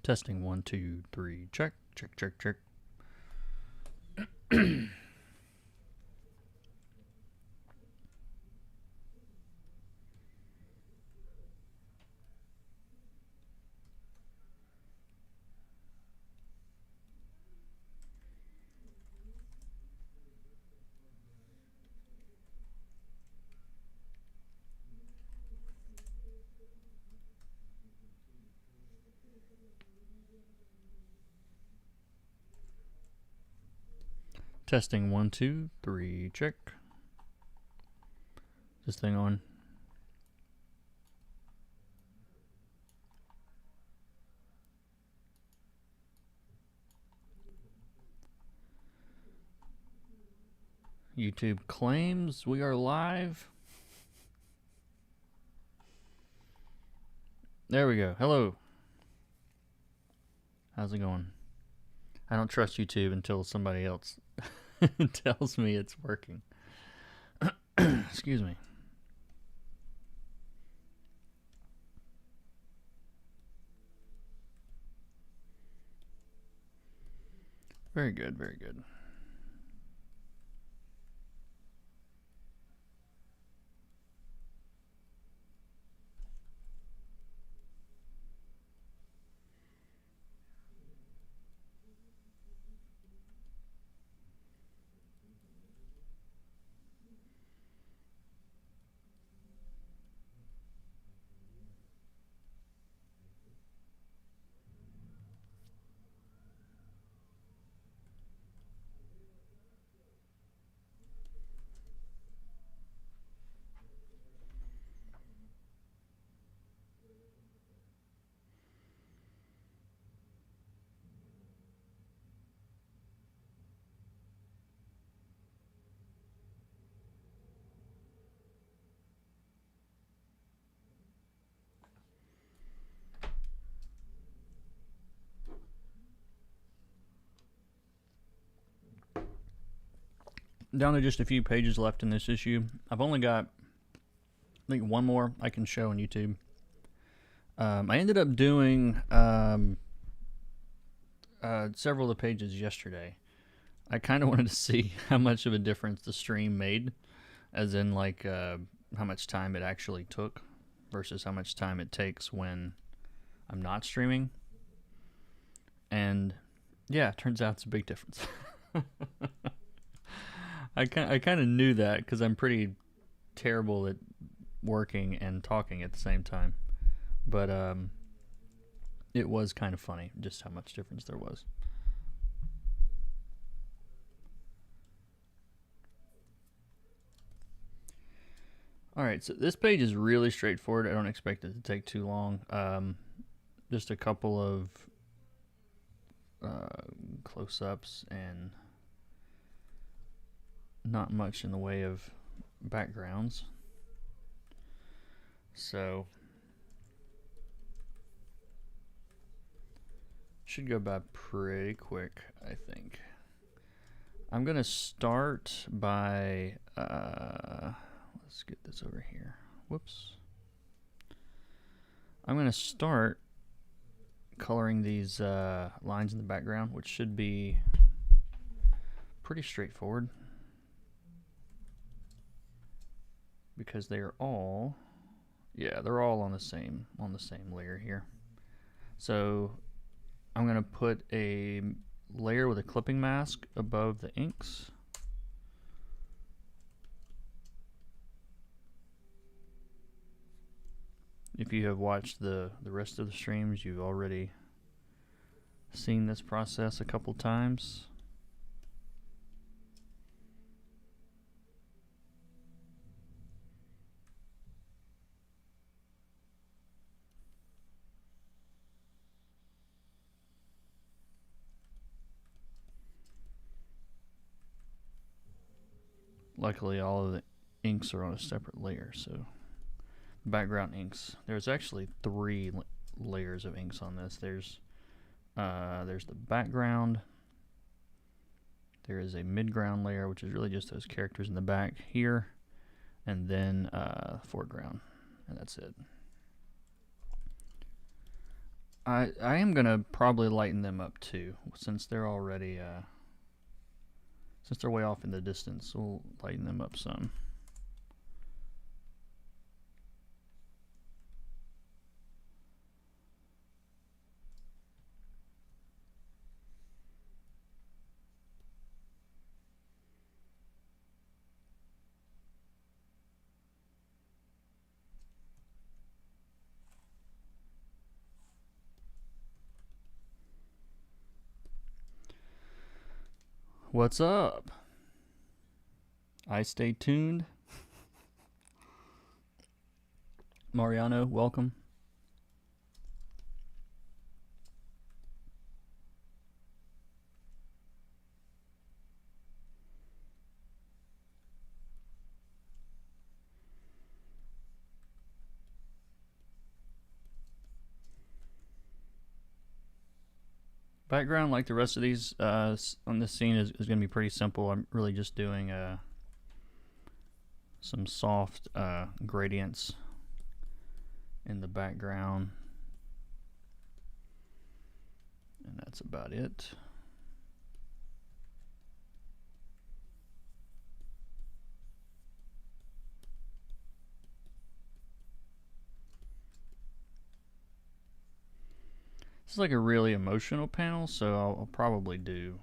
Testing 1, 2, 3. Check, check, check, check. Testing 1, 2, 3. Check. Is this thing on? YouTube claims we are live. There we go. Hello. How's it going? I don't trust YouTube until somebody else tells me it's working. Excuse me. Very good, very good. Down to just a few pages left in this issue. I've only got, I think, one more I can show on YouTube. I ended up doing several of the pages yesterday. I kind of wanted to see how much of a difference the stream made, as in like how much time it actually took versus how much time it takes when I'm not streaming. And yeah, it turns out it's a big difference. I kind of knew that because I'm pretty terrible at working and talking at the same time. But it was kind of funny just how much difference there was. Alright, so this page is really straightforward. I don't expect it to take too long. Just a couple of close-ups and not much in the way of backgrounds. So should go by pretty quick, I think. I'm gonna start by let's get this over here. Whoops. I'm gonna start coloring these lines in the background, which should be pretty straightforward because they are all, yeah, they're all on the same layer here. So I'm gonna put a layer with a clipping mask above the inks. If you have watched the rest of the streams, you've already seen this process a couple times. Luckily, all of the inks are on a separate layer, so background inks. There's actually 3 layers of inks on this. There's the background. There is a midground layer, which is really just those characters in the back here, and then foreground, and that's it. I am gonna probably lighten them up too, since they're already since they're way off in the distance. We'll lighten them up some. What's up? I stay tuned. Mariano, welcome. Background, like the rest of these on this scene, is going to be pretty simple. I'm really just doing some soft gradients in the background, and that's about it. This is like a really emotional panel, so I'll probably do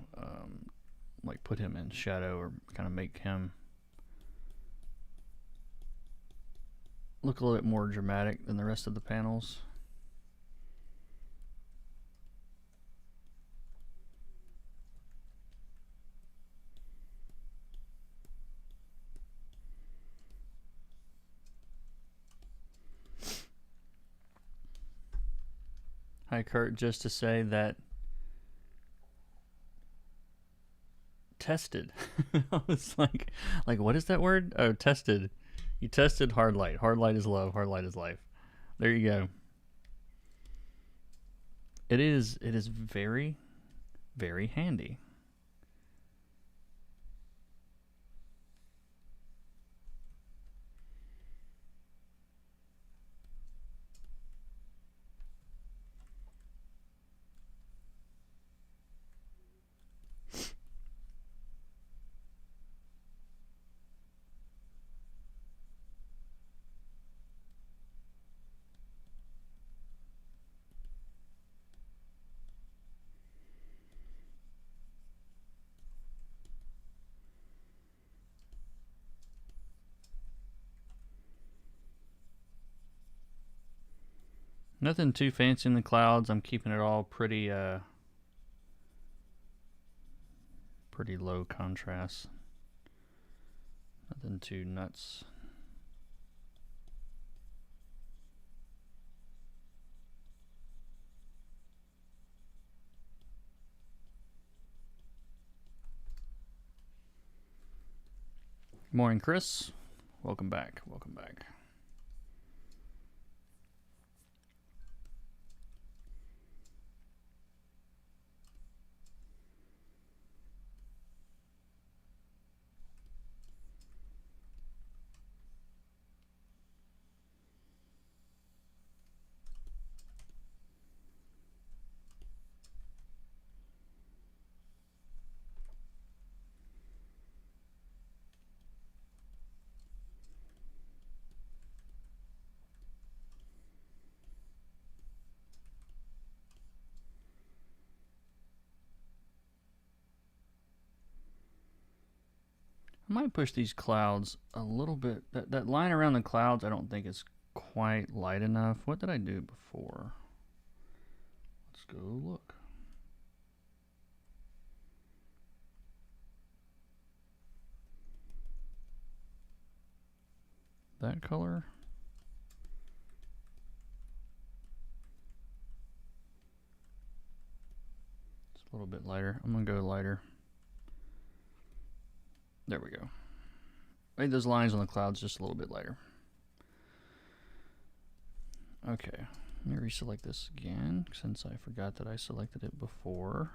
like put him in shadow or kind of make him look a little bit more dramatic than the rest of the panels. Hi Kurt, just to say that tested. I was like what is that word? Oh, tested. You tested hard light. Hard light is love. Hard light is life. There you go. It is very, very handy. Nothing too fancy in the clouds. I'm keeping it all pretty pretty low contrast. Nothing too nuts. Good morning, Chris. Welcome back. Welcome back. I might push these clouds a little bit. That line around the clouds, I don't think is quite light enough. What did I do before? Let's go look. That color. It's a little bit lighter. I'm going to go lighter. There we go. Made those lines on the clouds just a little bit lighter. Okay, let me reselect this again since I forgot that I selected it before.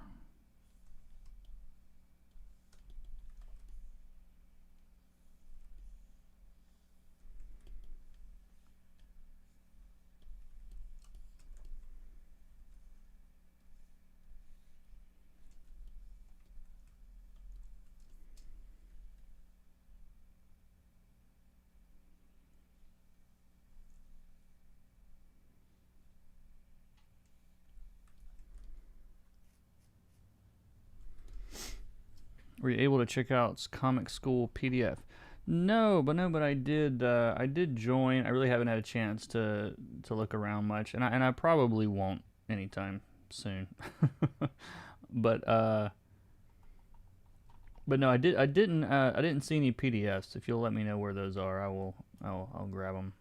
Were you able to check out Comic School PDF? No, but I did. I did join. I really haven't had a chance to look around much, and I probably won't anytime soon. but but no, I didn't see any PDFs. If you'll let me know where those are, I'll grab them.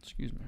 Excuse me.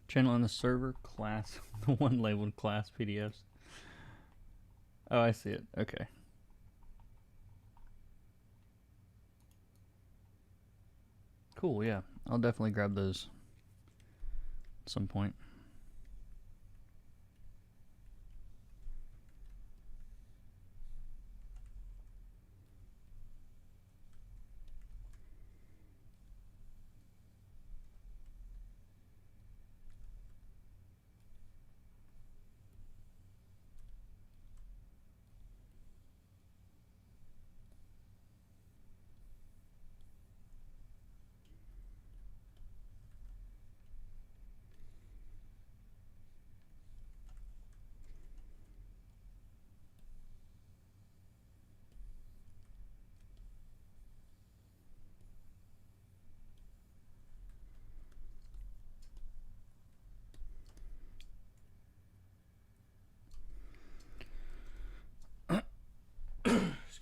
Channel on the server, class, the one labeled class PDFs. Oh, I see it. Okay. Cool, yeah. I'll definitely grab those at some point.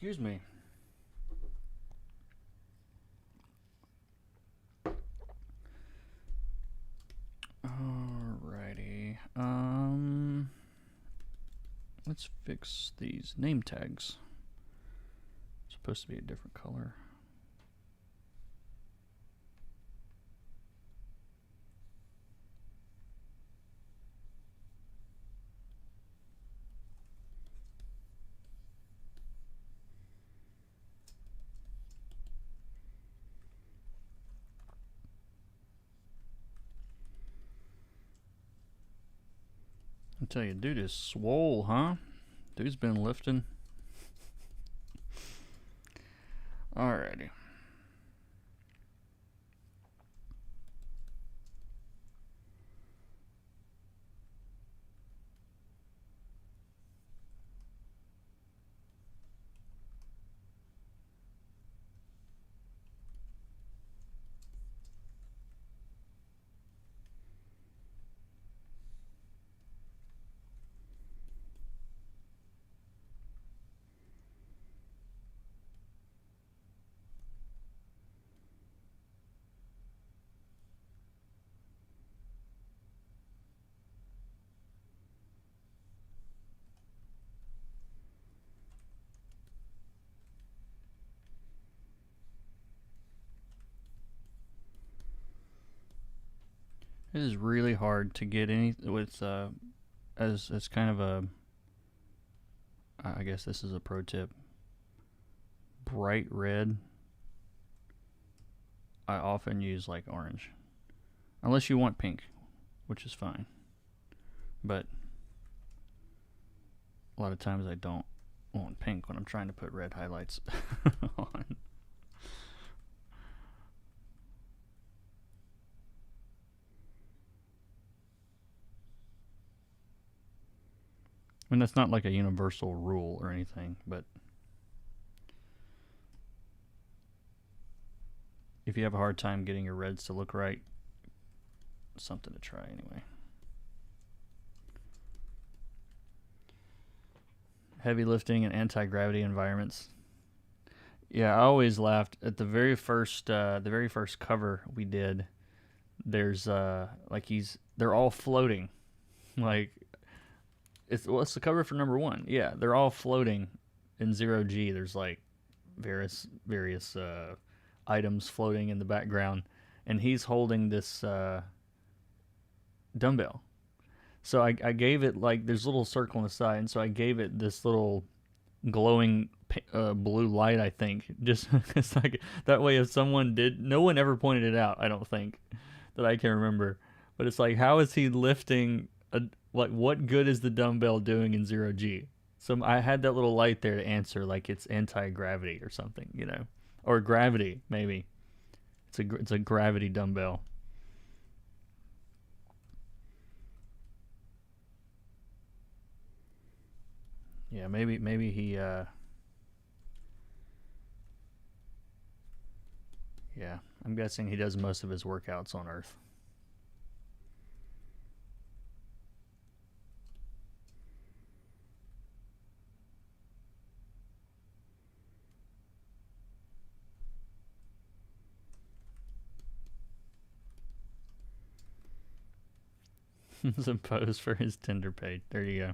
Excuse me. Alrighty. Let's fix these name tags. It's supposed to be a different color. I tell you, dude is swole, huh? Dude's been lifting. Alrighty. It is really hard to get any with as kind of a, I guess this is a pro tip. Bright red. I often use like orange, unless you want pink, which is fine. But a lot of times I don't want pink when I'm trying to put red highlights on. I mean, that's not like a universal rule or anything, but if you have a hard time getting your reds to look right, something to try anyway. heavy lifting and anti-gravity environments. Yeah, I always laughed at the very first cover we did. There's like they're all floating, like it's the cover for number one. Yeah, they're all floating in 0G. There's like various items floating in the background, and he's holding this dumbbell. So I gave it like there's a little circle on the side, and so I gave it this little glowing blue light. I think just it's like that way. If someone did, no one ever pointed it out. I don't think that I can remember. But it's like, how is he lifting? Like, what good is the dumbbell doing in 0G? So I had that little light there to answer, like it's anti-gravity or something, or gravity maybe. It's a gravity dumbbell. Yeah, maybe he. Yeah, I'm guessing he does most of his workouts on Earth. Some pose for his Tinder page. There you go.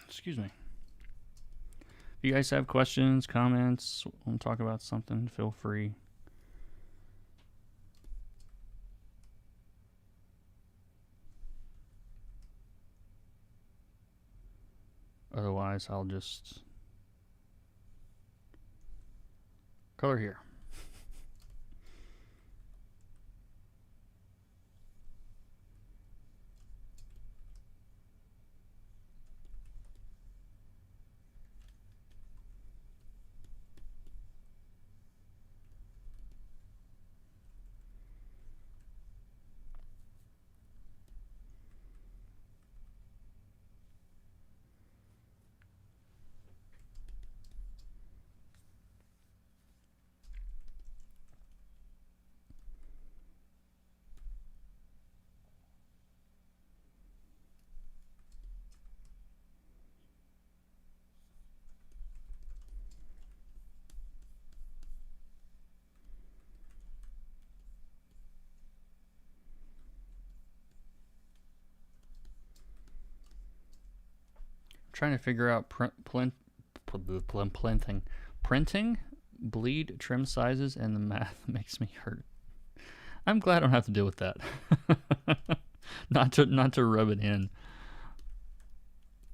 Excuse me. If you guys have questions, comments, want to talk about something, feel free. Otherwise, I'll just color here. Trying to figure out printing, bleed, trim sizes, and the math makes me hurt. I'm glad I don't have to deal with that. not to rub it in.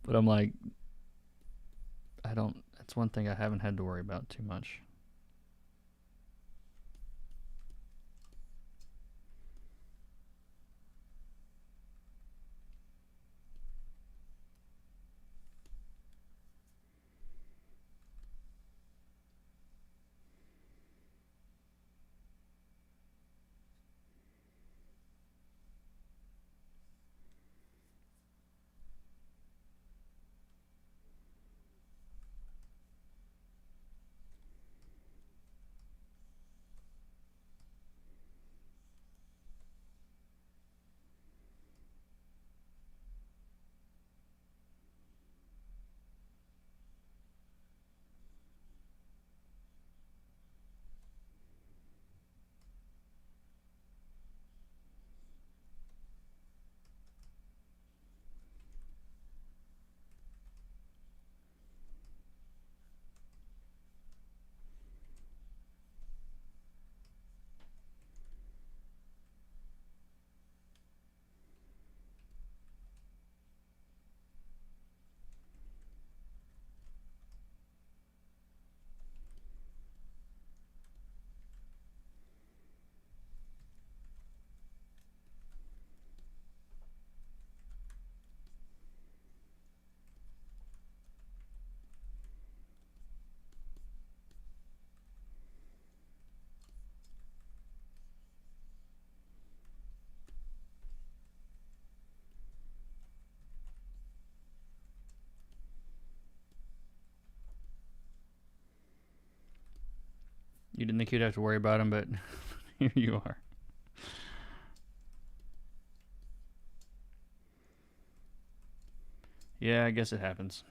But I'm like, that's one thing I haven't had to worry about too much. You didn't think you'd have to worry about them, but here you are. Yeah, I guess it happens.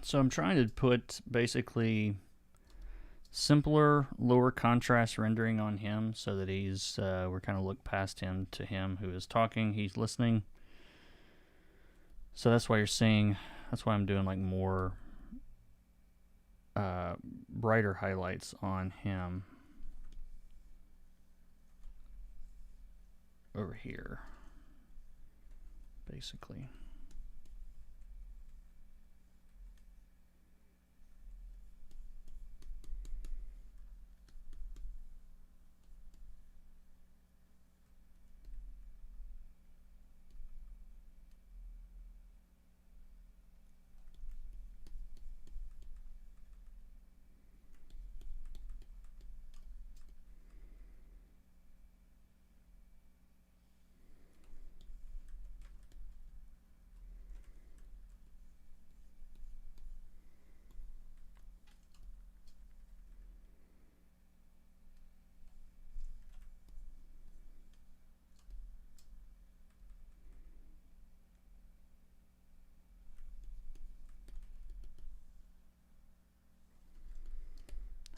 So I'm trying to put basically simpler, lower contrast rendering on him so that we're kind of look past him to him who is talking. He's listening. So that's why you're seeing, that's why I'm doing like more brighter highlights on him over here, basically.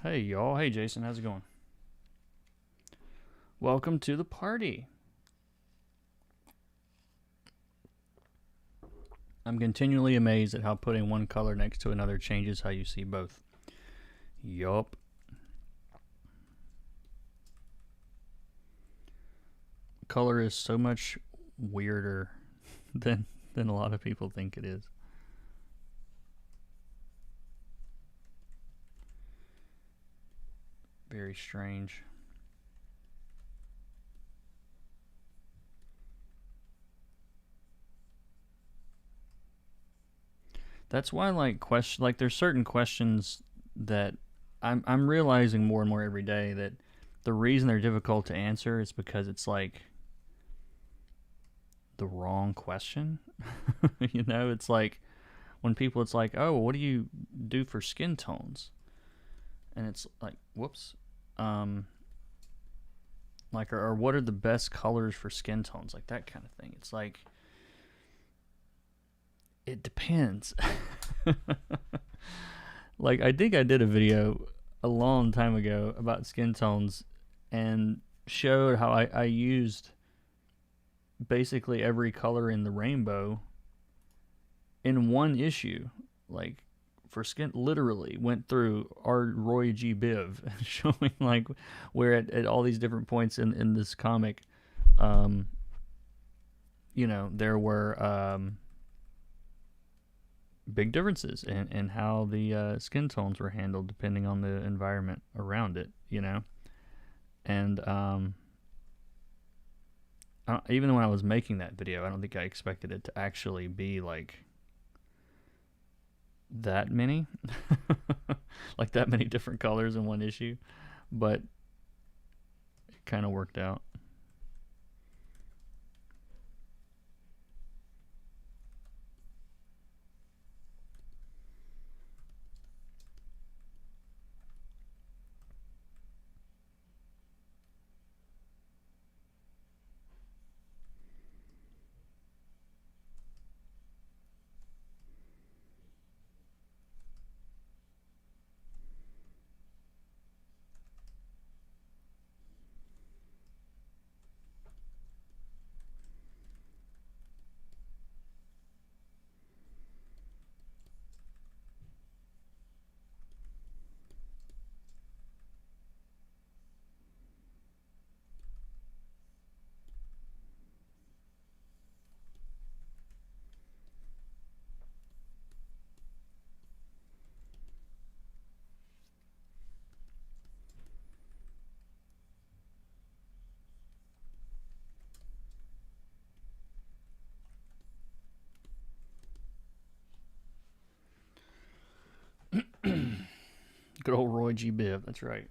Hey, y'all. Hey, Jason. How's it going? Welcome to the party. I'm continually amazed at how putting one color next to another changes how you see both. Yup. Color is so much weirder than a lot of people think it is. Very strange. That's why there's certain questions that I'm realizing more and more every day that the reason they're difficult to answer is because it's like the wrong question. You know, it's like when people, it's like, oh, what do you do for skin tones? And it's like, whoops. Like, or what are the best colors for skin tones? Like that kind of thing. It's like, it depends. Like, I think I did a video a long time ago about skin tones and showed how I used basically every color in the rainbow in one issue. Like, for skin, literally went through our Roy G. Biv showing like where at all these different points in this comic, you know, there were big differences in how the skin tones were handled depending on the environment around it, you know. And even when I was making that video, I don't think I expected it to actually be like that many, like that many different colors in one issue, but it kind of worked out. Good old Roy G. Biv, that's right.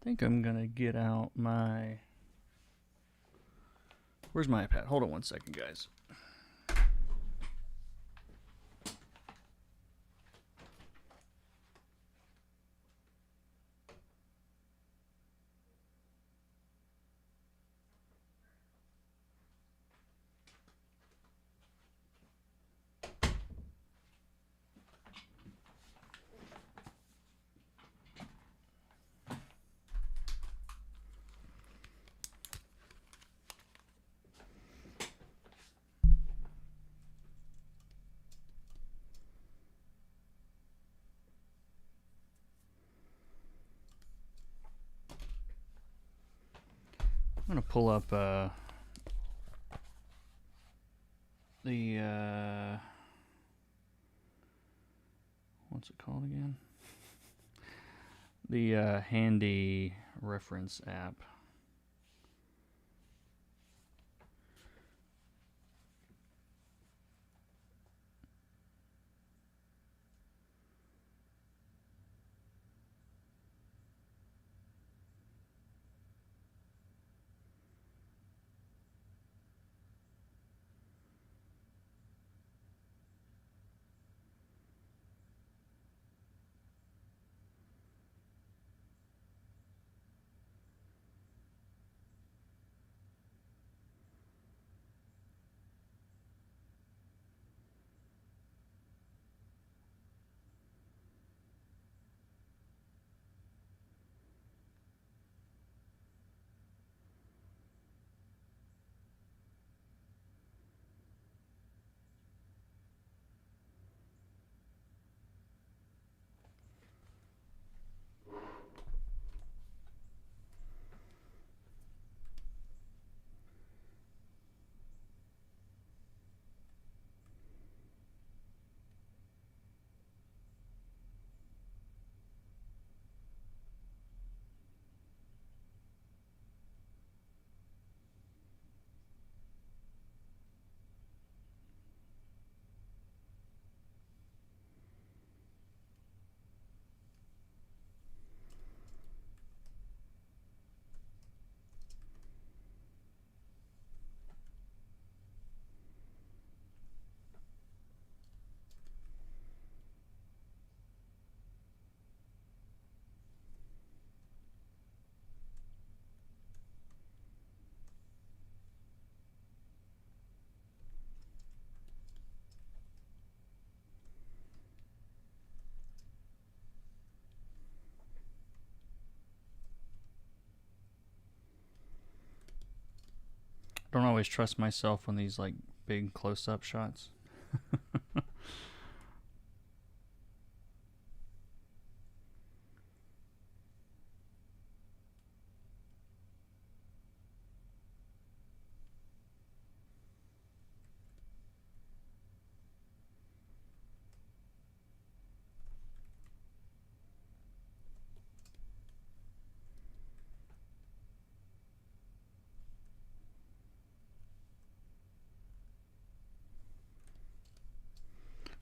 I think I'm gonna get out my. Where's my iPad? Hold on one second, guys. I'm gonna pull up the what's it called again? The handy reference app. don't always trust myself on these like big close-up shots.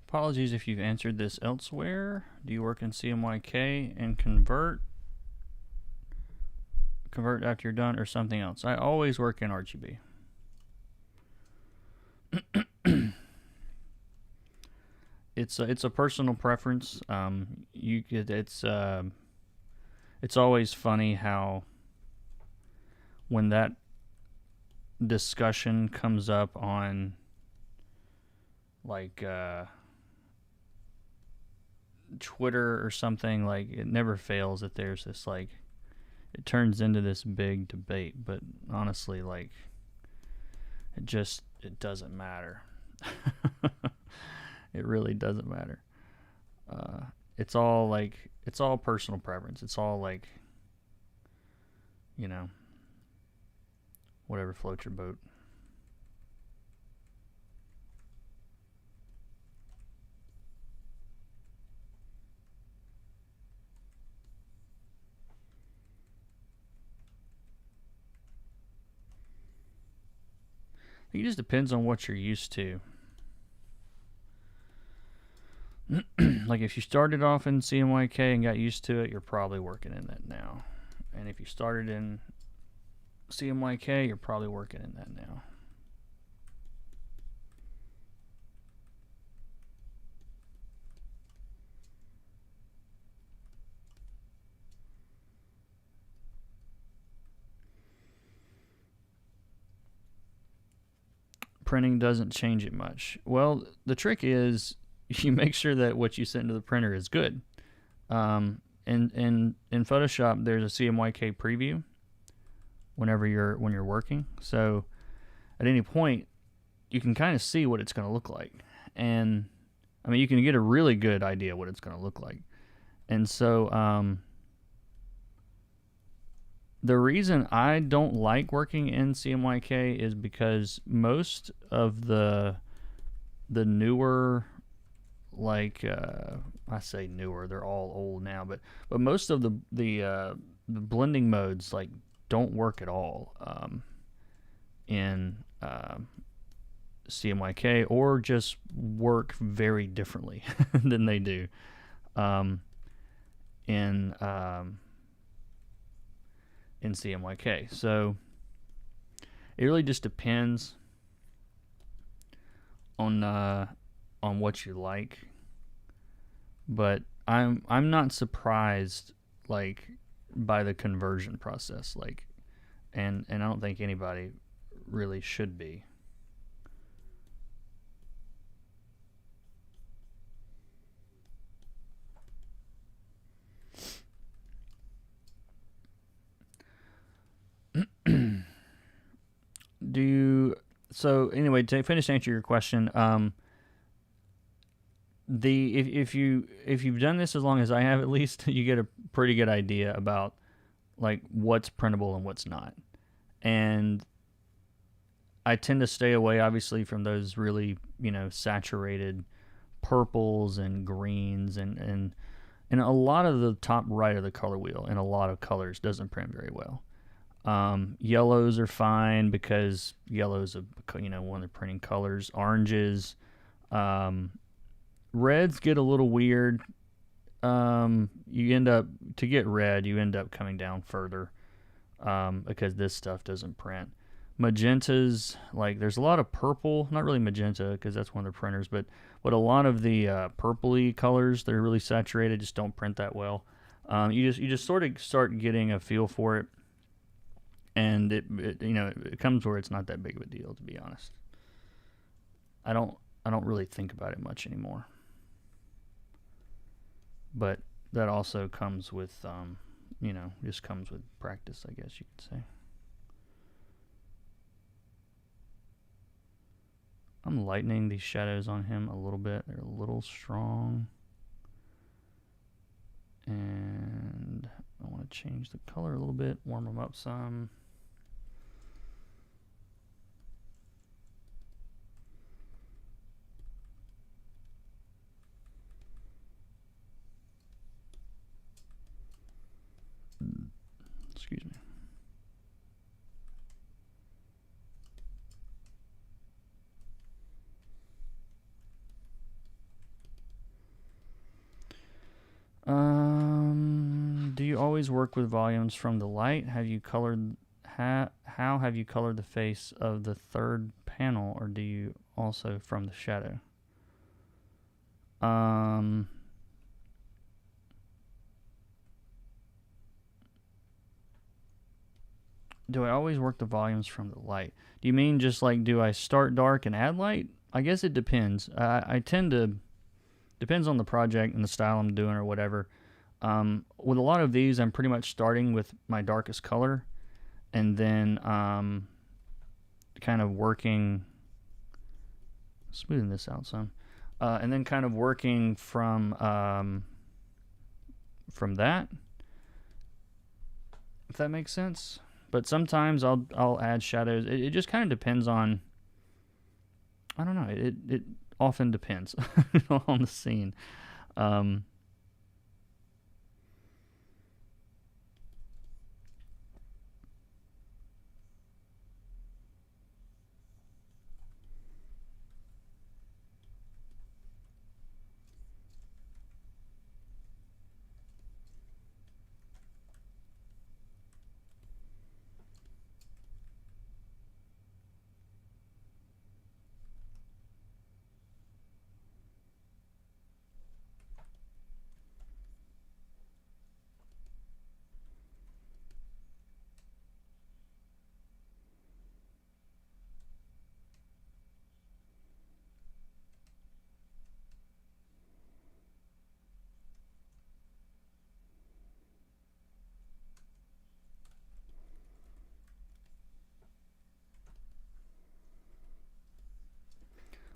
Apologies if you've answered this elsewhere. Do you work in CMYK and convert after you're done, or something else? I always work in RGB. It's a personal preference. It's always funny how when that discussion comes up on like Twitter or something, like it never fails that there's this like it turns into this big debate, but honestly, like it doesn't matter. It really doesn't matter. It's all personal preference. It's all like, you know, whatever floats your boat. It just depends on what you're used to. Like if you started off in CMYK and got used to it, you're probably working in that now. And if you started in CMYK, you're probably working in that now. Printing doesn't change it much. Well, the trick is you make sure that what you send to the printer is good. In Photoshop, there's a CMYK preview when you're working. So at any point, you can kind of see what it's going to look like, and I mean you can get a really good idea what it's going to look like. And so the reason I don't like working in CMYK is because most of the newer, like I say newer, they're all old now, but most of the blending modes like don't work at all in CMYK, or just work very differently than they do in CMYK. So it really just depends on what you like. But I'm not surprised like by the conversion process, like and I don't think anybody really should be. So anyway, to finish answering your question, if you've done this as long as I have, at least, you get a pretty good idea about like what's printable and what's not. And I tend to stay away, obviously, from those really, saturated purples and greens, and a lot of the top right of the color wheel in a lot of colors doesn't print very well. Yellows are fine because yellow's one of the printing colors. Oranges, reds get a little weird. You end up coming down further because this stuff doesn't print. Magentas, like there's a lot of purple, not really magenta because that's one of the printers, but a lot of the purpley colors that are really saturated just don't print that well. You just sort of start getting a feel for it. And it comes where it's not that big of a deal, to be honest. I don't really think about it much anymore. But that also comes with just comes with practice, I guess you could say. I'm lightening these shadows on him a little bit. They're a little strong. And I want to change the color a little bit, warm them up some. Excuse me. Do you always work with volumes from the light? Have you colored how have you colored the face of the third panel, or do you also from the shadow? Do I always work the volumes from the light? Do you mean just like, do I start dark and add light? I guess it depends. I tend to, depends on the project and the style I'm doing or whatever. With a lot of these, I'm pretty much starting with my darkest color and then kind of working, smoothing this out some, and then kind of working from that, if that makes sense. But sometimes I'll add shadows. It just kind of depends on, I don't know. It often depends on the scene.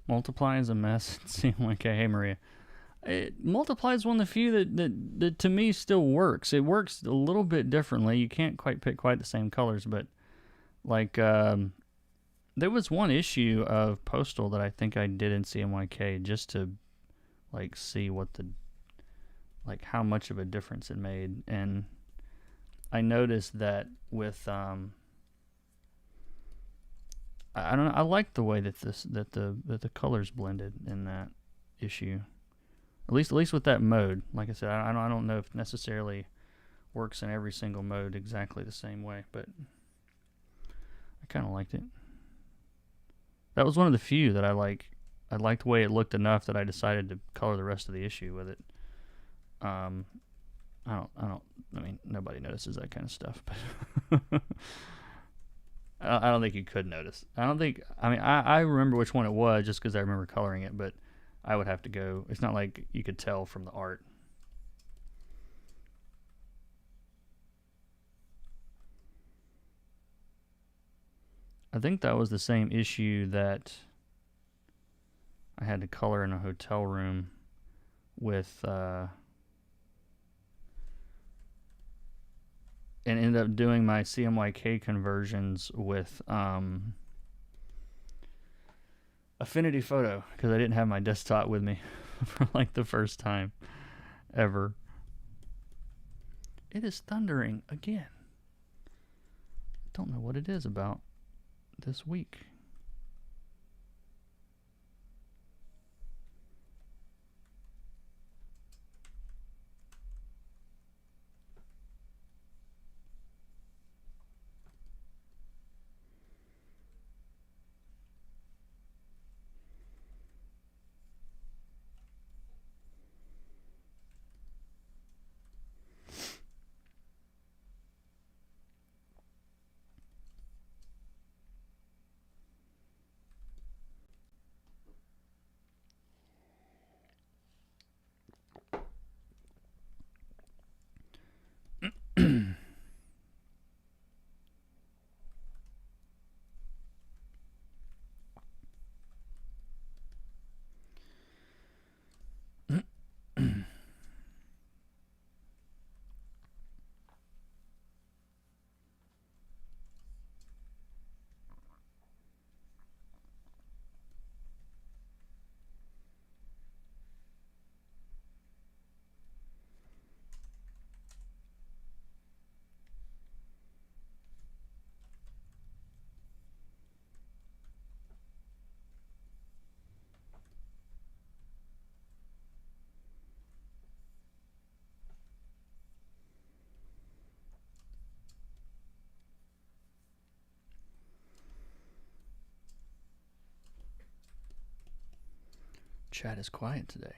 Multiply is a mess. It seemed like, hey, Maria. Multiply is one of the few that to me still works. It works a little bit differently. You can't quite pick quite the same colors, but like there was one issue of Postal that I think I did in CMYK just to like see what the, like how much of a difference it made, and I noticed that with I don't know. I like the way that the colors blended in that issue. At least with that mode. Like I said, I don't know if it necessarily works in every single mode exactly the same way, but I kind of liked it. That was one of the few that I like. I liked the way it looked enough that I decided to color the rest of the issue with it. I mean, nobody notices that kind of stuff, but. I don't think you could notice. I remember which one it was just because I remember coloring it, but I would have to go. It's not like you could tell from the art. I think that was the same issue that I had to color in a hotel room with and ended up doing my CMYK conversions with Affinity Photo because I didn't have my desktop with me for like the first time ever. It is thundering again. Don't know what it is about this week. Chat is quiet today.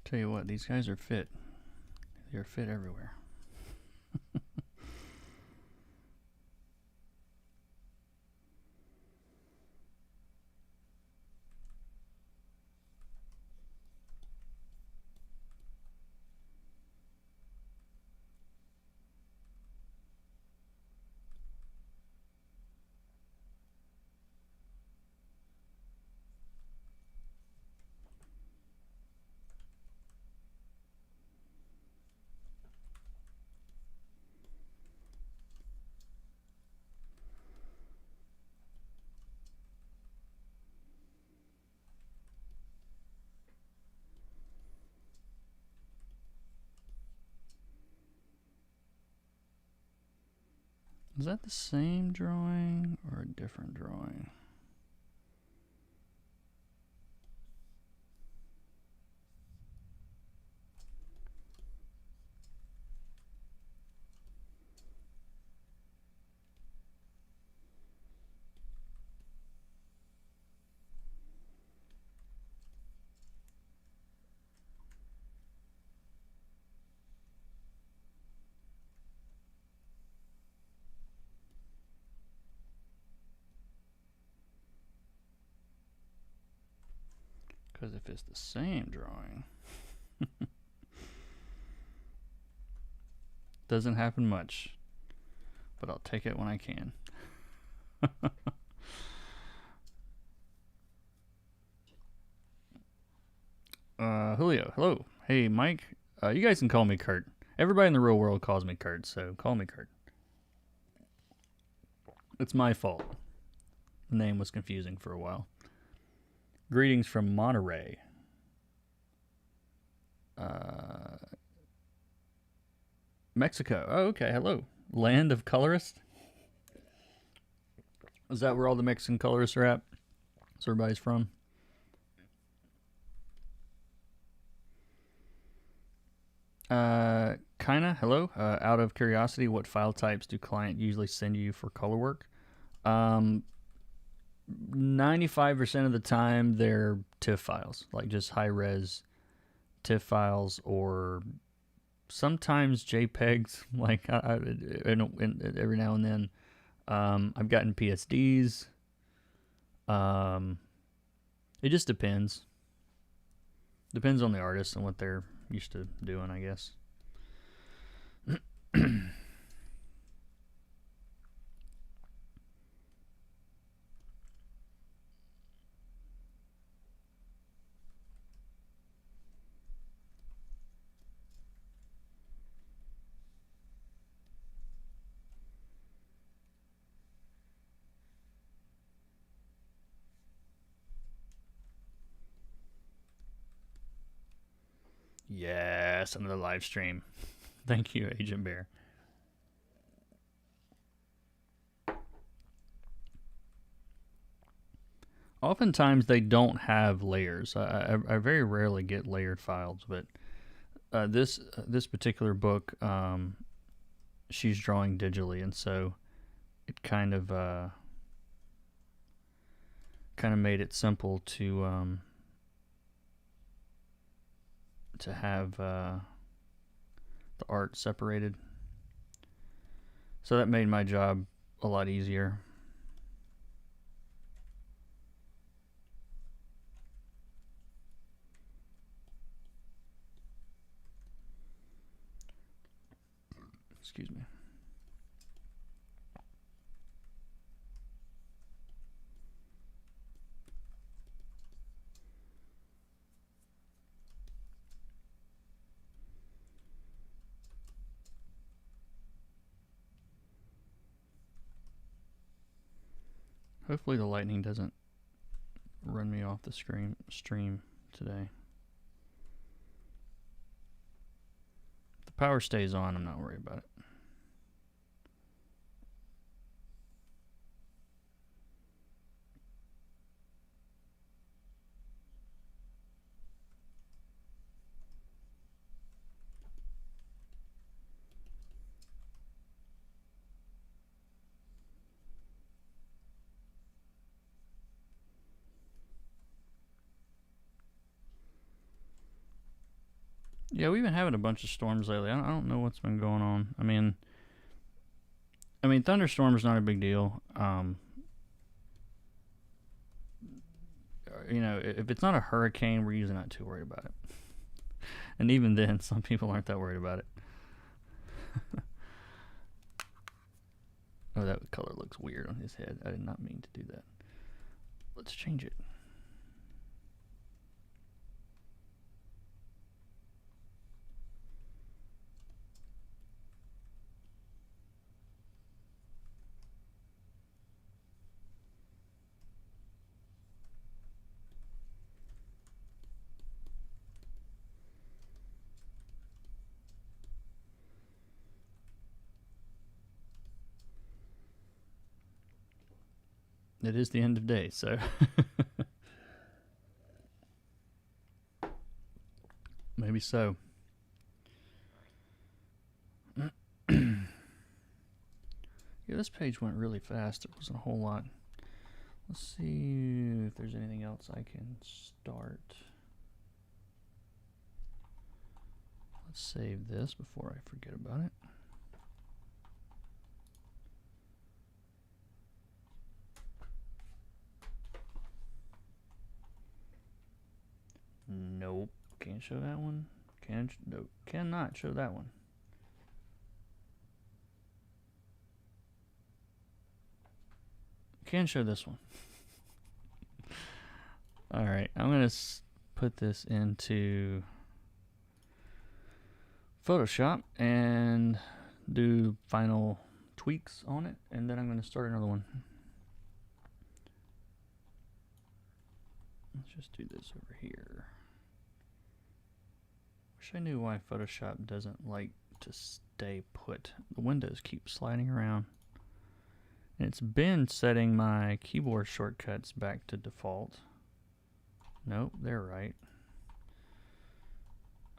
Tell you what, these guys are fit. They're fit everywhere. Is that the same drawing or a different drawing? Because if it's the same drawing, doesn't happen much, but I'll take it when I can. Julio, hello. Hey, Mike. You guys can call me Kurt. Everybody in the real world calls me Kurt, so call me Kurt. It's my fault. The name was confusing for a while. Greetings from Monterey. Mexico. Oh, okay. Hello. Land of colorists. Is that where all the Mexican colorists are at? That's where everybody's from? Kinda. Hello. Out of curiosity, what file types do client usually send you for color work? 95% of the time they're TIFF files, like just high res TIFF files, or sometimes JPEGs. Like every now and then, I've gotten PSDs. It just depends. Depends on the artist and what they're used to doing, I guess. Yes, another live stream. Thank you, Agent Bear. Oftentimes they don't have layers. I very rarely get layered files, but this particular book, she's drawing digitally, and so it kind of made it simple to have the art separated. So that made my job a lot easier. Excuse me. Hopefully the lightning doesn't run me off the stream today. If the power stays on, I'm not worried about it. Yeah, we've been having a bunch of storms lately. I don't know what's been going on. I mean, thunderstorms not a big deal. You know, if it's not a hurricane, we're usually not too worried about it. And even then, some people aren't that worried about it. Oh, that color looks weird on his head. I did not mean to do that. Let's change it. It is the end of day, so maybe so. Yeah, this page went really fast. There wasn't a whole lot. Let's see if there's anything else I can start. Let's save this before I forget about it. Nope, can't show that one. Nope, cannot show that one. Can show this one. All right, I'm gonna put this into Photoshop and do final tweaks on it, and then I'm gonna start another one. Let's just do this over here. Wish I knew why Photoshop doesn't like to stay put. The windows keep sliding around. And it's been setting my keyboard shortcuts back to default. Nope, they're right.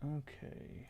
Okay.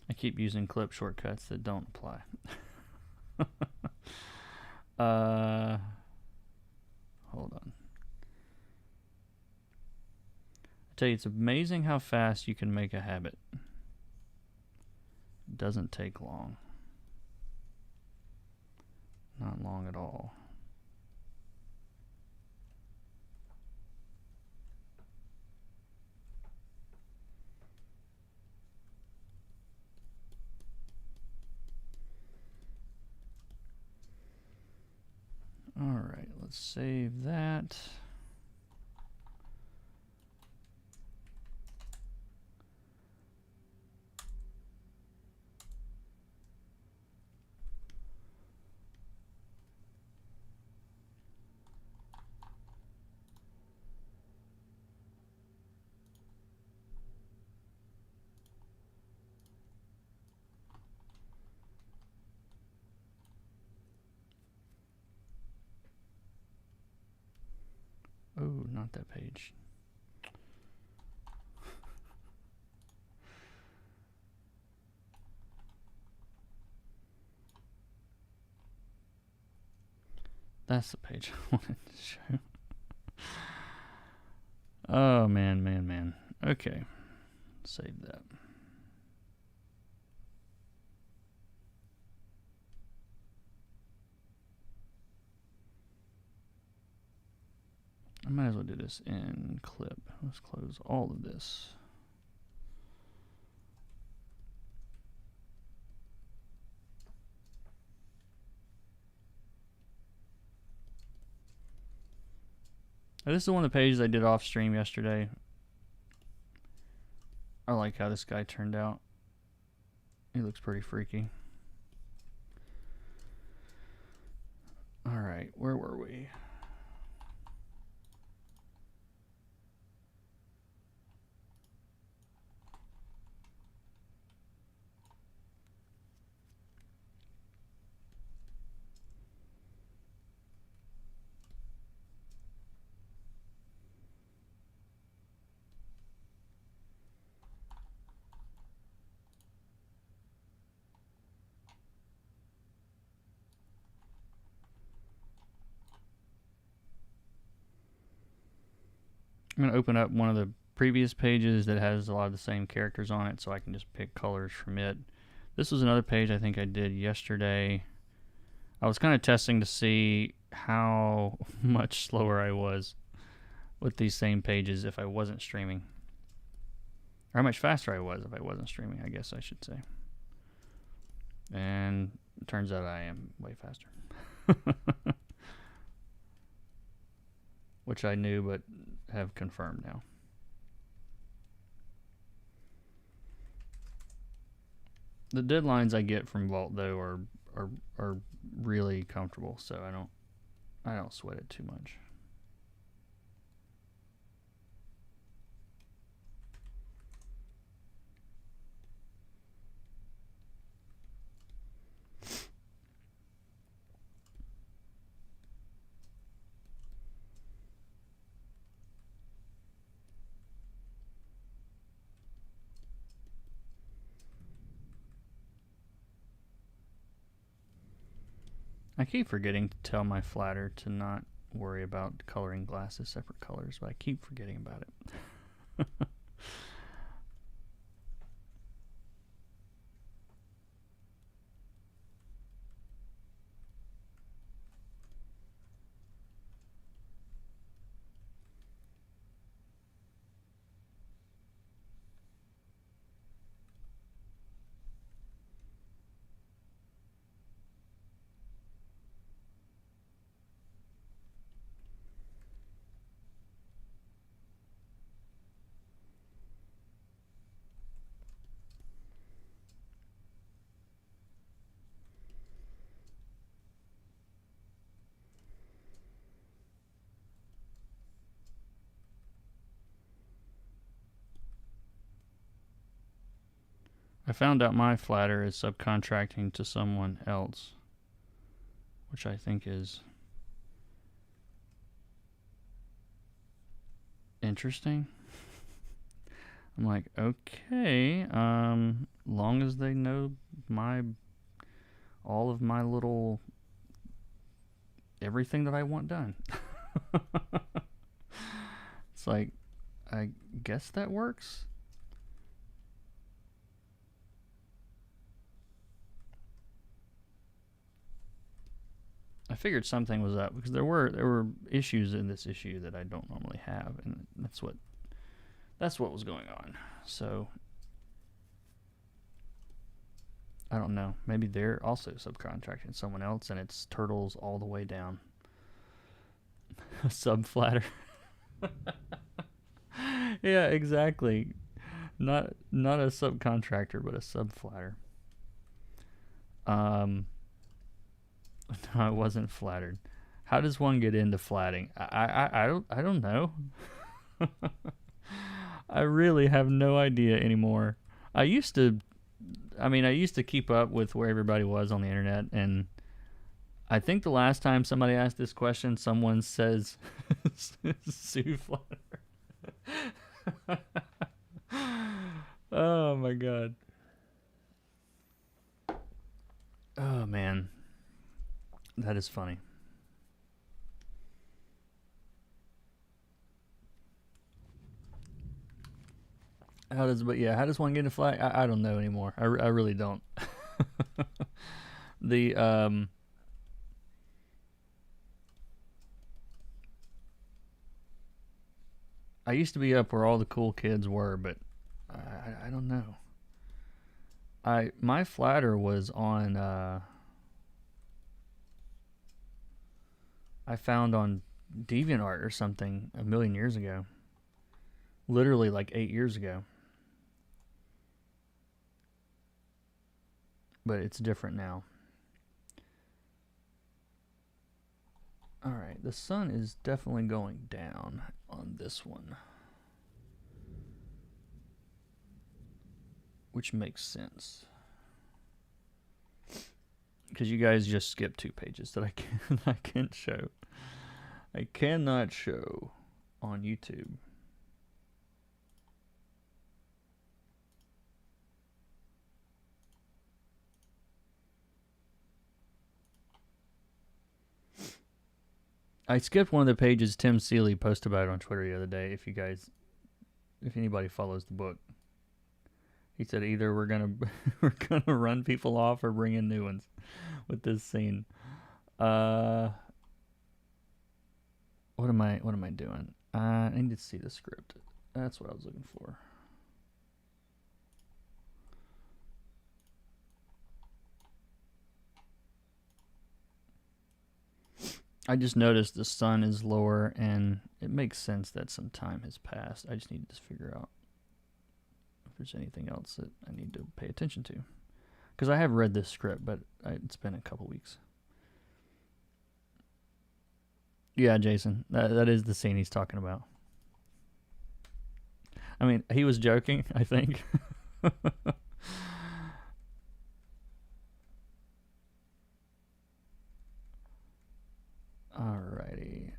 I keep using clip shortcuts that don't apply. Hold on. I tell you, it's amazing how fast you can make a habit. It doesn't take long. Not long at all. All right, let's save that. not that page. That's the page I wanted to show. Oh, man. Okay. Save that. I might as well do this in clip. Let's close all of this. Now, this is one of the pages I did off stream yesterday. I like how this guy turned out. He looks pretty freaky. Alright, where were we? I'm going to open up one of the previous pages that has a lot of the same characters on it, so I can just pick colors from it. This was another page I think I did yesterday. I was kind of testing to see how much slower I was with these same pages if I wasn't streaming. Or how much faster I was if I wasn't streaming, I guess I should say. And it turns out I am way faster. Which I knew but have confirmed now. The deadlines I get from Vault though are really comfortable, so I don't sweat it too much. I keep forgetting to tell my flatter to not worry about coloring glasses separate colors, but I keep forgetting about it. I found out my flatter is subcontracting to someone else, which I think is interesting. I'm like, okay, long as they know all of my little everything that I want done. It's like, I guess that works. I figured something was up because there were issues in this issue that I don't normally have, and that's what was going on. So I don't know. Maybe they're also subcontracting someone else, and it's turtles all the way down. A sub flatter. Yeah, exactly. Not a subcontractor, but a sub flatter. No, I wasn't flattered. How does one get into flatting? I don't know. I really have no idea anymore. I used to keep up with where everybody was on the internet, and I think the last time somebody asked this question, someone says souffle. Oh my god. Oh man. That is funny. How does one get a flag? I don't know anymore. I really don't. The I used to be up where all the cool kids were, but I don't know. My flatter was on I found on DeviantArt or something a million years ago. Literally like 8 years ago. But it's different now. Alright, the sun is definitely going down on this one. Which makes sense. Because you guys just skipped 2 pages that I can't show. I cannot show on YouTube. I skipped one of the pages Tim Seeley posted about it on Twitter the other day. If anybody follows the book, he said either we're gonna run people off or bring in new ones with this scene. What am I doing? I need to see the script. That's what I was looking for. I just noticed the sun is lower, and it makes sense that some time has passed. I just need to figure out if there's anything else that I need to pay attention to. Because I have read this script, but it's been a couple weeks. Yeah, Jason, that is the scene he's talking about. I mean, he was joking, I think. Alrighty.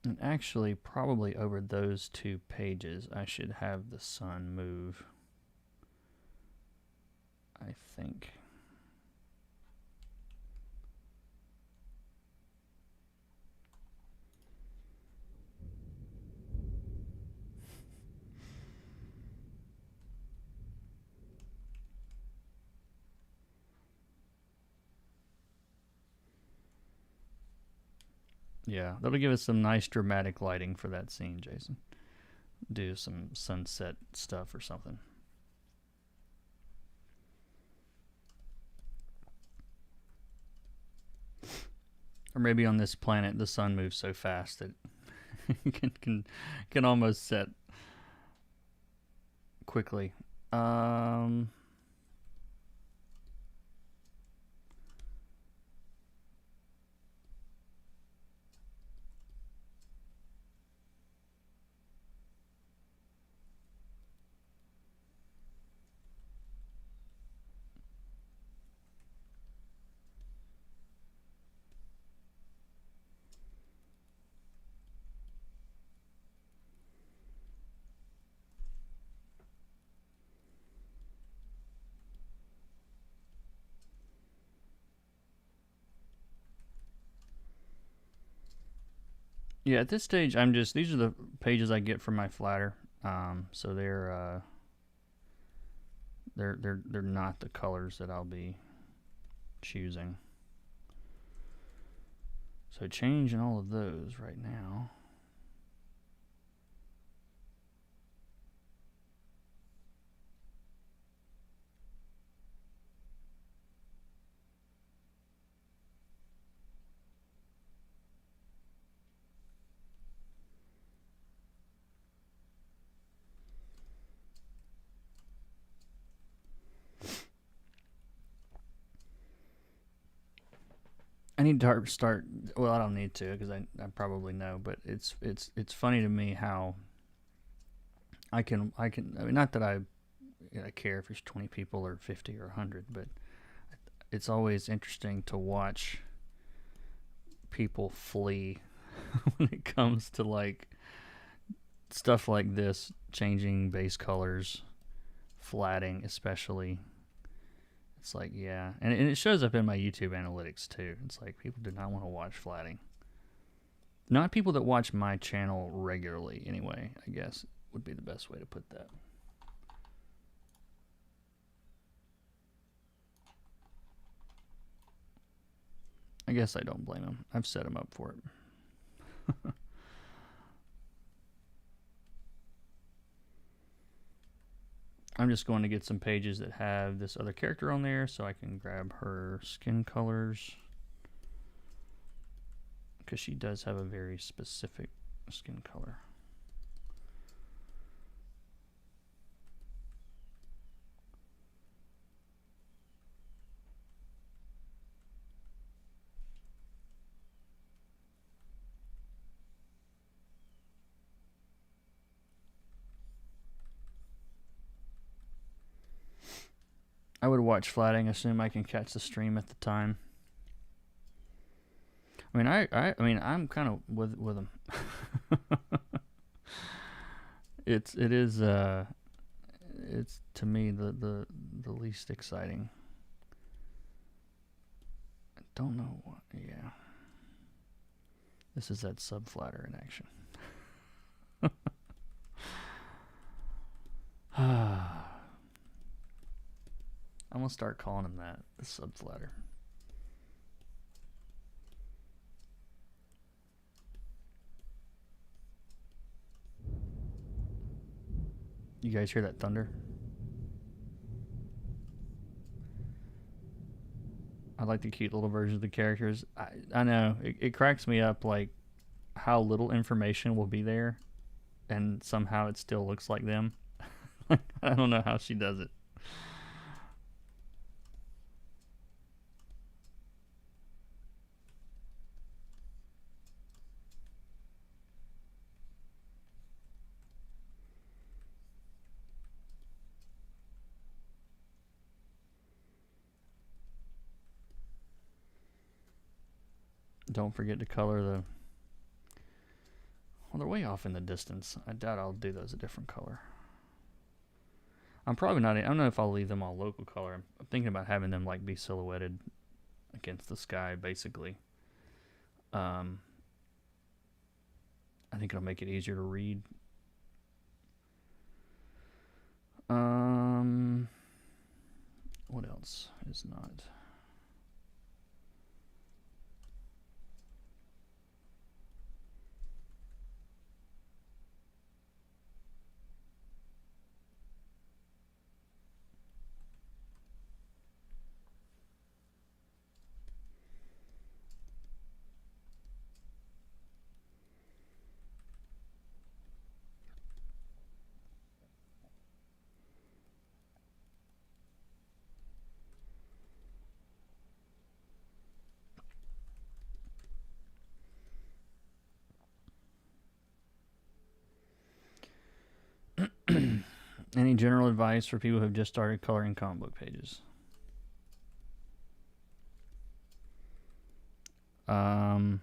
And actually, probably over those 2 pages, I should have the sun move. I think. Yeah, that'll give us some nice dramatic lighting for that scene, Jason. Do some sunset stuff or something. Or maybe on this planet the sun moves so fast that it can almost set quickly. Yeah, at this stage, these are the pages I get from my flatter. So they're not the colors that I'll be choosing. So changing all of those right now. I need to start. Well, I don't need to because I probably know, but it's funny to me how I mean, not that I care if there's 20 people or 50 or 100, but it's always interesting to watch people flee when it comes to like stuff like this, changing base colors, flatting especially. It's like, yeah, and it shows up in my YouTube analytics too. It's like people do not want to watch flatting. Not people that watch my channel regularly, anyway, I guess would be the best way to put that. I guess I don't blame them. I've set them up for it. I'm just going to get some pages that have this other character on there so I can grab her skin colors. Because she does have a very specific skin color. I would watch flatting, assume I can catch the stream at the time. I mean, I mean, I'm kind of with them. It's to me the least exciting. I don't know what. Yeah, this is that subflatter in action. I'm gonna start calling him that, the subflatter. You guys hear that thunder? I like the cute little versions of the characters. I know, it cracks me up, like, how little information will be there, and somehow it still looks like them. I don't know how she does it. Don't forget to color the... Well, they're way off in the distance. I doubt I'll do those a different color. I'm probably not... I don't know if I'll leave them all local color. I'm thinking about having them like be silhouetted against the sky, basically. I think it'll make it easier to read. What else is not... Any general advice for people who have just started coloring comic book pages? I'm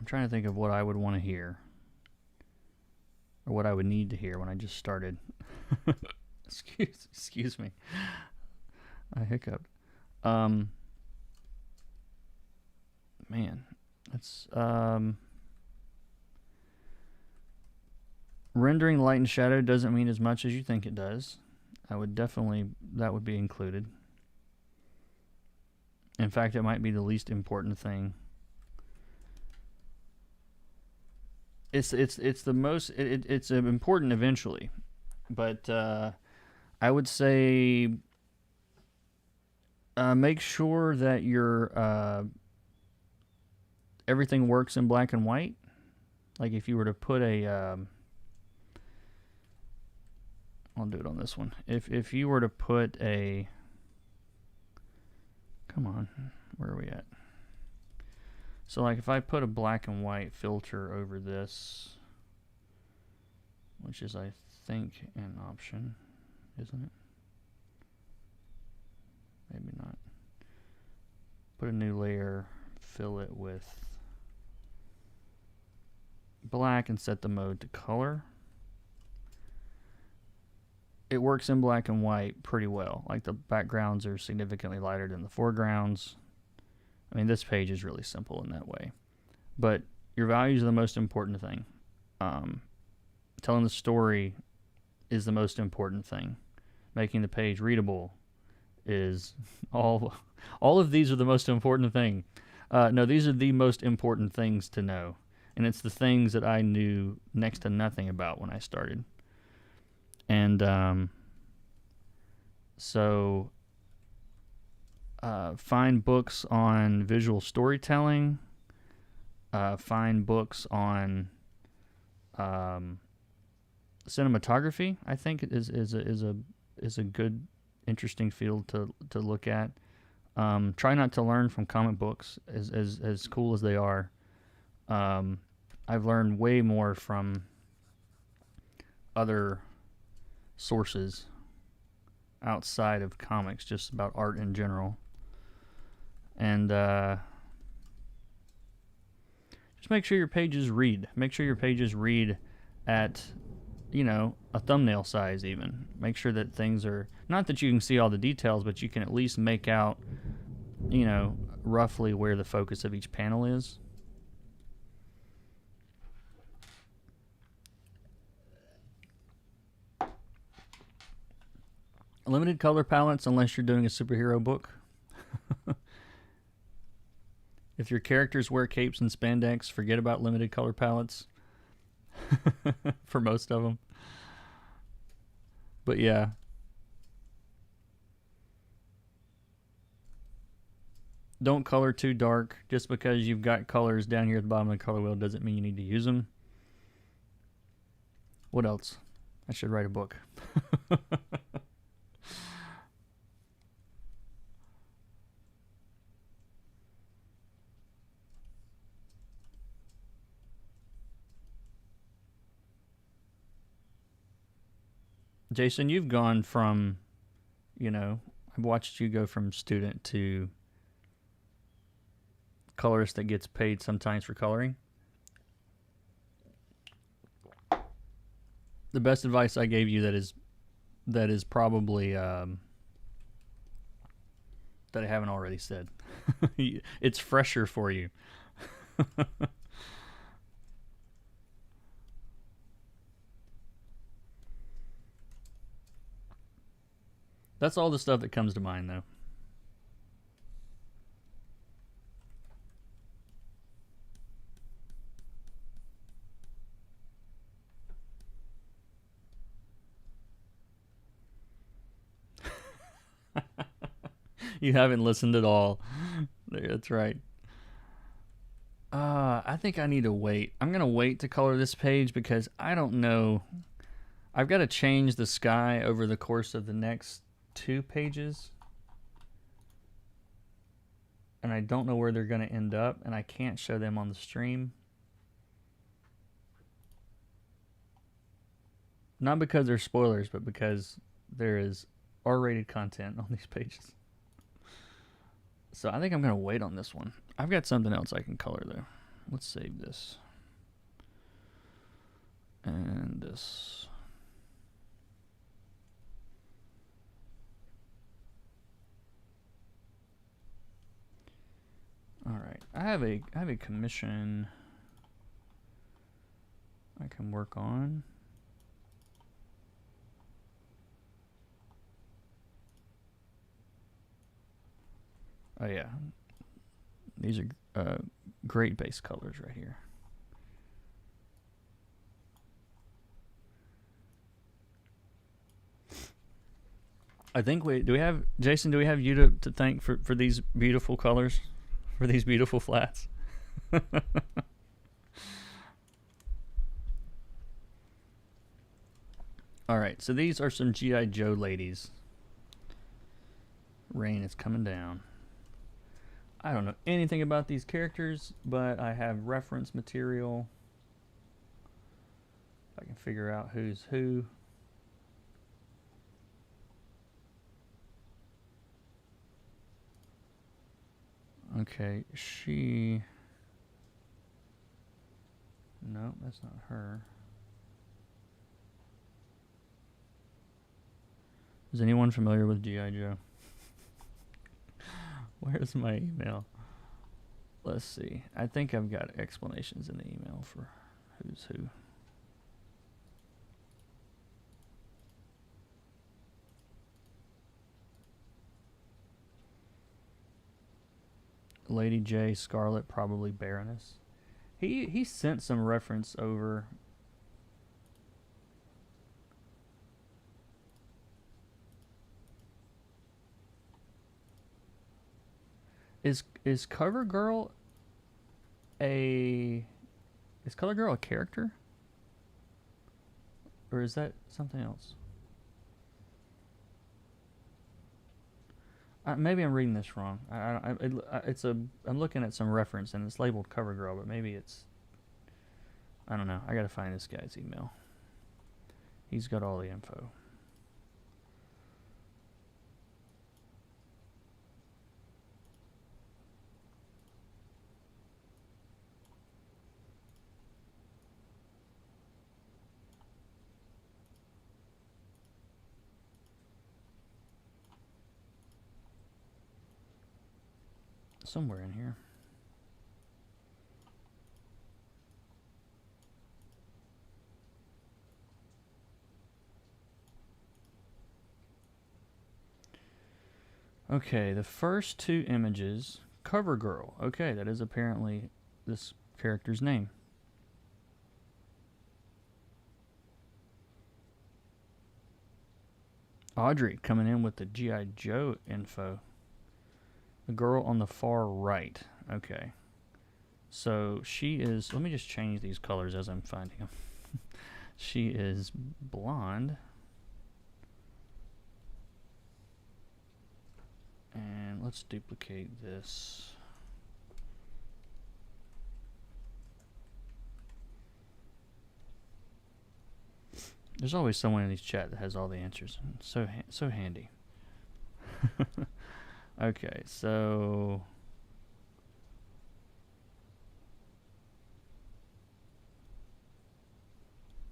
trying to think of what I would want to hear. Or what I would need to hear when I just started. Excuse me. I hiccuped. Man, that's... rendering light and shadow doesn't mean as much as you think it does. I would definitely... That would be included. In fact, it might be the least important thing. It's the most... It's important eventually. But I would say... make sure that your... everything works in black and white. Like if you were to put a... I'll do it on this one. If you were to put a, come on, where are we at? So like if I put a black and white filter over this, which is I think an option, isn't it? Maybe not. Put a new layer, fill it with black and set the mode to color. It works in black and white pretty well. Like the backgrounds are significantly lighter than the foregrounds. I mean, this page is really simple in that way. But your values are the most important thing. Telling the story is the most important thing. Making the page readable is all of these are the most important thing. No, these are the most important things to know. And it's the things that I knew next to nothing about when I started. And so find books on visual storytelling. Find books on cinematography. I think is a good, interesting field to look at. Try not to learn from comic books, as cool as they are. I've learned way more from other sources outside of comics, just about art in general. And just make sure your pages read. Make sure your pages read at, you know, a thumbnail size even. Make sure that things are, not that you can see all the details, but you can at least make out, you know, roughly where the focus of each panel is. Limited color palettes unless you're doing a superhero book. If your characters wear capes and spandex, forget about limited color palettes. For most of them. But yeah. Don't color too dark. Just because you've got colors down here at the bottom of the color wheel doesn't mean you need to use them. What else? I should write a book. Jason, you've gone from, you know, I've watched you go from student to colorist that gets paid sometimes for coloring. The best advice I gave you that is probably that I haven't already said. It's fresher for you. That's all the stuff that comes to mind, though. You haven't listened at all. That's right. I think I need to wait. I'm going to wait to color this page because I don't know. I've got to change the sky over the course of the next 2 pages. And I don't know where they're going to end up, and I can't show them on the stream. Not because they're spoilers, but because there is R-rated content on these pages. So I think I'm going to wait on this one. I've got something else I can color, though. Let's save this. And this. All right, I have a commission I can work on. Oh yeah, these are great base colors right here. I think do we have Jason? Do we have you to thank for these beautiful colors? For these beautiful flats. Alright, so these are some G.I. Joe ladies. Rain is coming down. I don't know anything about these characters, but I have reference material. If I can figure out who's who. Okay, she... No, that's not her. Is anyone familiar with G.I. Joe? Where's my email? Let's see. I think I've got explanations in the email for who's who. Lady J, Scarlet, probably Baroness. He sent some reference over. Is CoverGirl a... Is CoverGirl a character? Or is that something else? Maybe I'm reading this wrong. I'm looking at some reference and it's labeled CoverGirl, but maybe it's... I don't know. I gotta find this guy's email. He's got all the info. Somewhere in here. Okay, the first two images, CoverGirl. Okay, that is apparently this character's name. Audrey coming in with the G.I. Joe info. The girl on the far right. Okay. So she is... Let me just change these colors as I'm finding them. She is blonde. And let's duplicate this. There's always someone in these chat that has all the answers. So handy. Okay, so...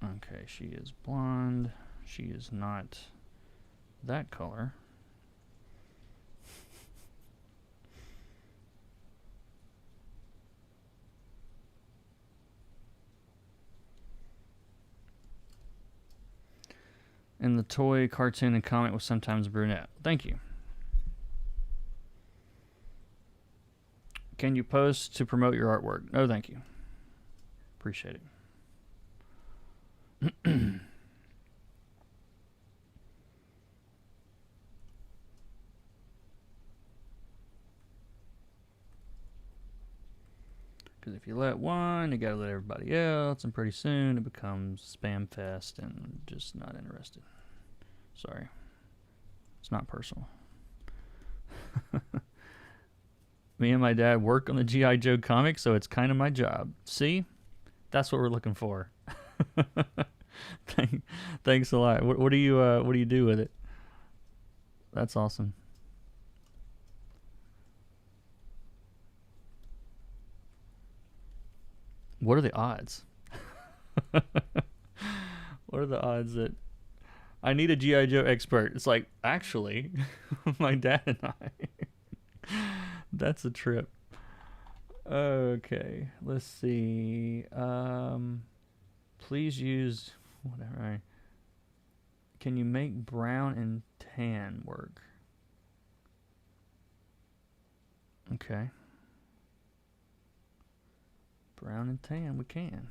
Okay, she is blonde. She is not that color. And the toy, cartoon, and comic was sometimes brunette. Thank you. Can you post to promote your artwork? No, thank you. Appreciate it. Because if you let one, you gotta let everybody else, and pretty soon it becomes spam fest and just not interested. Sorry. It's not personal. Me and my dad work on the G.I. Joe comic, so it's kind of my job. See? That's what we're looking for. Thanks a lot. What do you do with it? That's awesome. What are the odds? What are the odds that I need a G.I. Joe expert? It's like, actually, my dad and I. That's a trip. Okay, let's see. Please use whatever. Can you make brown and tan work? Okay. Brown and tan, we can.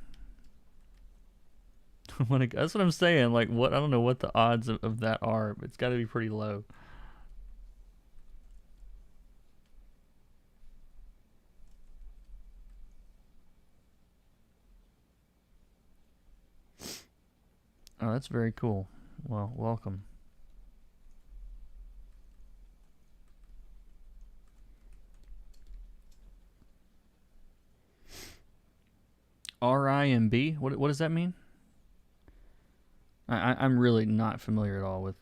That's what I'm saying. Like, what? I don't know what the odds of that are, but it's got to be pretty low. Oh, that's very cool. Well, welcome. RIMB? What does that mean? I'm really not familiar at all with.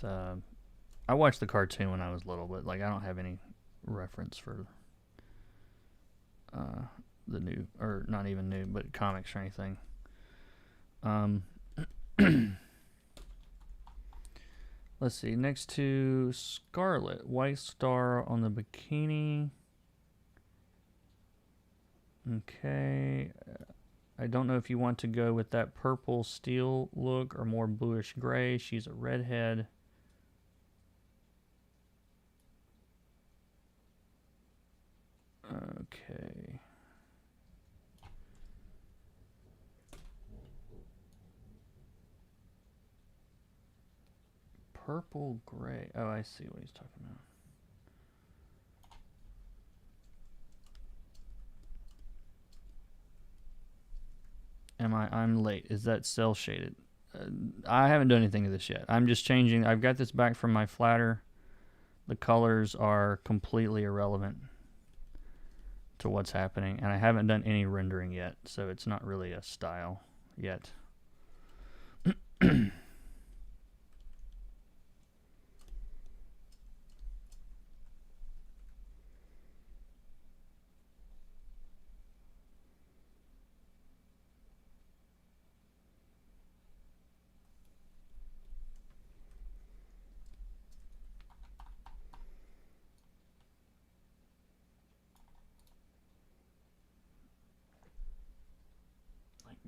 I watched the cartoon when I was little, but like I don't have any reference for the new, or not even new, but comics or anything. Let's see. Next to Scarlet, white star on the bikini. Okay. I don't know if you want to go with that purple steel look or more bluish gray. She's a redhead. Okay. Purple gray. Oh, I see what he's talking about. I'm late. Is that cell shaded? I haven't done anything to this yet. I'm just changing. I've got this back from my flatter. The colors are completely irrelevant to what's happening, and I haven't done any rendering yet, so it's not really a style yet.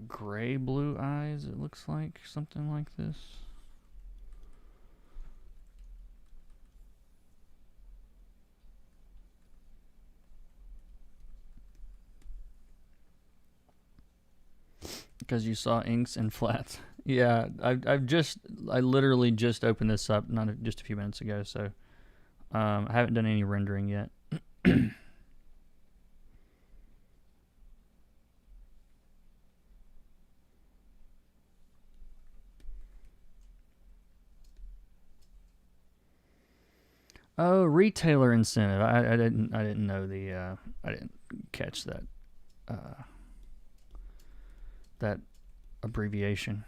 Gray blue eyes, it looks like, something like this. Because you saw inks and flats. Yeah, I literally just opened this up just a few minutes ago, so I haven't done any rendering yet. Oh, retailer incentive. I didn't know I didn't catch that that abbreviation.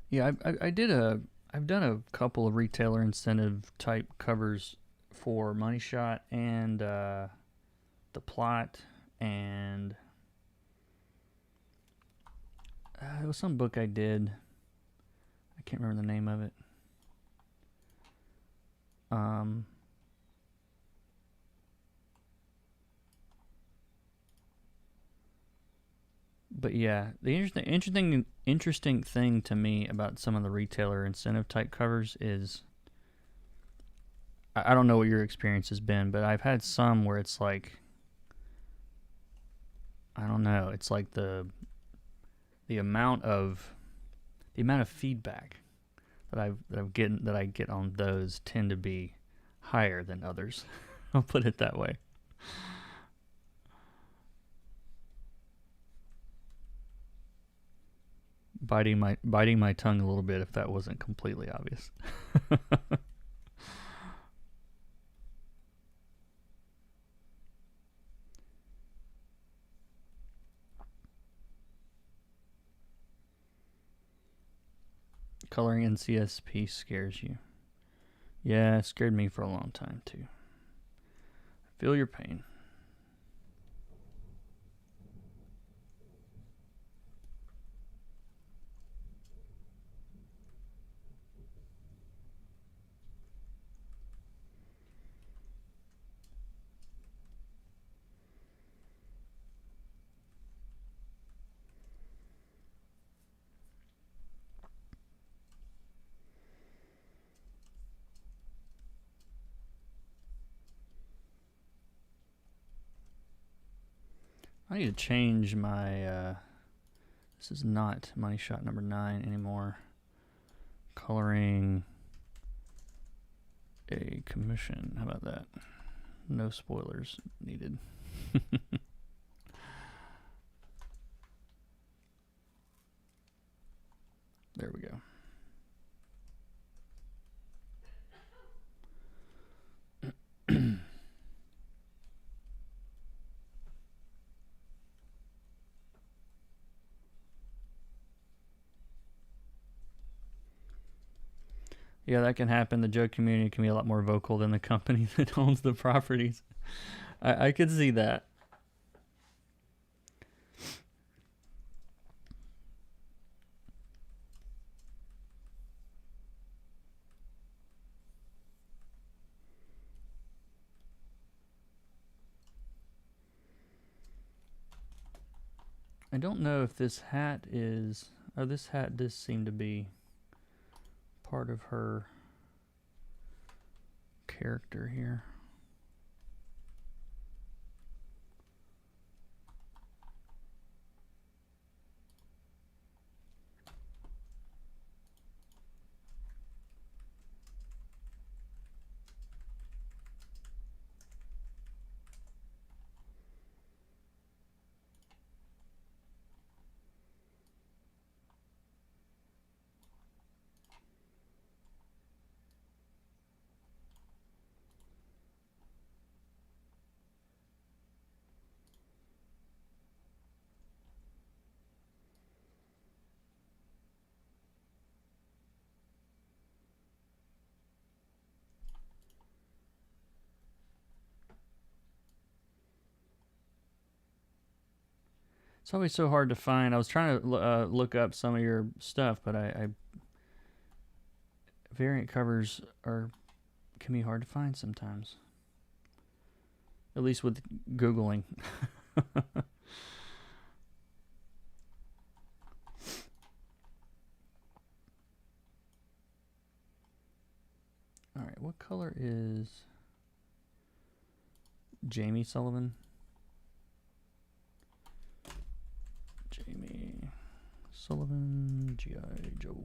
Yeah, I've done a couple of retailer incentive type covers for Money Shot and the Plot, and it was some book I did. I can't remember the name of it. But yeah, the interesting thing to me about some of the retailer incentive type covers is I don't know what your experience has been, but I've had some where it's like, I don't know, it's like the amount of feedback that I get on those tend to be higher than others. I'll put it that way. Biting my tongue a little bit if that wasn't completely obvious. Coloring in CSP scares you. Yeah, it scared me for a long time too. Feel your pain. I need to change my, this is not money shot number 9 anymore. Coloring a commission. How about that? No spoilers needed. There we go. Yeah, that can happen. The joke community can be a lot more vocal than the company that owns the properties. I could see that. I don't know if this hat is... Oh, this hat does seem to be part of her character here. It's always so hard to find. I was trying to look up some of your stuff, but I variant covers can be hard to find sometimes. At least with Googling. All right, what color is Jamie Sullivan? Jamie Sullivan, G.I. Joe.